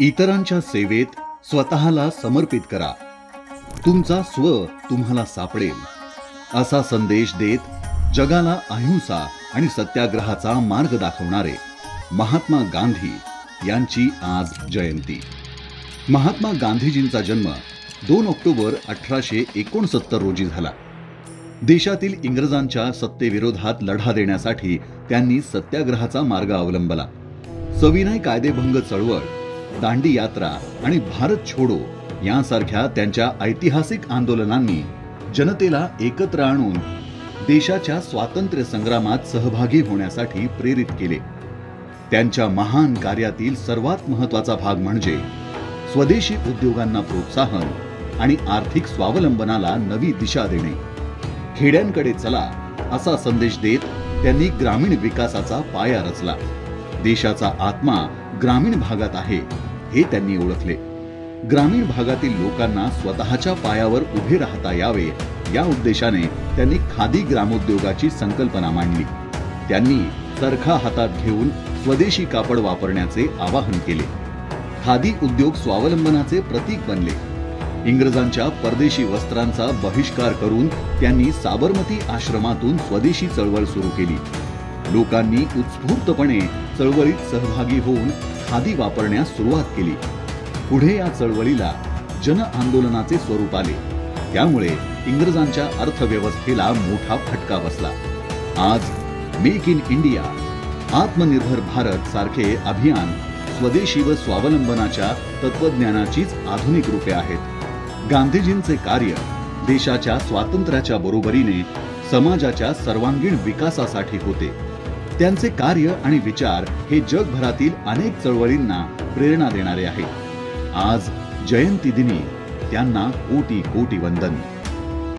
इतरांच्या सेवेत स्वतःला समर्पित करा, तुमचा स्व तुम्हाला सापडेल, असा संदेश देत जगाला अहिंसा आणि सत्याग्रहाचा मार्ग दाखवणारे महात्मा गांधी यांची आज जयंती। महात्मा गांधीजींचा जन्म 2 ऑक्टोबर 1869 रोजी झाला। देशातील इंग्रजांच्या सत्तेविरोधात लढा देण्यासाठी त्यांनी सत्याग्रहाचा मार्ग अवलंबला। सविनय कायदेभंग चळवळ, दांडी यात्रा आणि भारत छोडो यांसारख्या त्यांच्या ऐतिहासिक आंदोलनांनी जनतेला एकत्र आणून देशाच्या स्वातंत्र्य संग्रामात सहभागी होण्यासाठी प्रेरित केले। त्यांच्या महान कार्यातील सर्वात महत्त्वाचा भाग म्हणजे स्वदेशी उद्योगांना प्रोत्साहन आणि आर्थिक स्वावलंबनाला नवी दिशा देणे। खेड्यांकडे चला असा संदेश देत त्यांनी ग्रामीण विकासाचा पाया रचला। देशाचा आत्मा ग्रामीण भागात आहे हे त्यांनी ओळखले। ग्रामीण भागातील लोकांना स्वतःच्या पायावर उभे राहता यावे या उद्देशाने त्यांनी खादी ग्रामोद्योगाची संकल्पना मांडली। त्यांनी चरखा हातात घेऊन स्वदेशी कापड वापरण्याचे आवाहन केले। खादी उद्योग स्वावलंबनाचे प्रतीक बनले। इंग्रजांच्या परदेशी वस्त्रांचा बहिष्कार करून त्यांनी साबरमती आश्रमातून स्वदेशी चळवळ सुरू केली। लोकांनी उत्स्फूर्तपणे चळवळीत सहभागी होऊन खादी वापरण्यास सुरुवात केली। पुढे या चळवळीला जन आंदोलनाचे स्वरूप आले। त्यामुळे इंग्रजांच्या अर्थव्यवस्थेला मोठा फटका बसला। आज मेक इन इंडिया, आत्मनिर्भर भारत सारखे अभियान स्वदेशी व स्वावलंबनाच्या तत्वज्ञानाचीच आधुनिक रूपे आहेत। गांधीजींचे कार्य देशाच्या स्वातंत्र्याच्या बरोबरीने समाजाच्या सर्वांगीण विकासासाठी होते। त्यांचे कार्य आणि विचार हे जगभरातील अनेक चळवळींना प्रेरणा देणारे आहेत। आज जयंती दिनी त्यांना कोटी कोटी वंदन।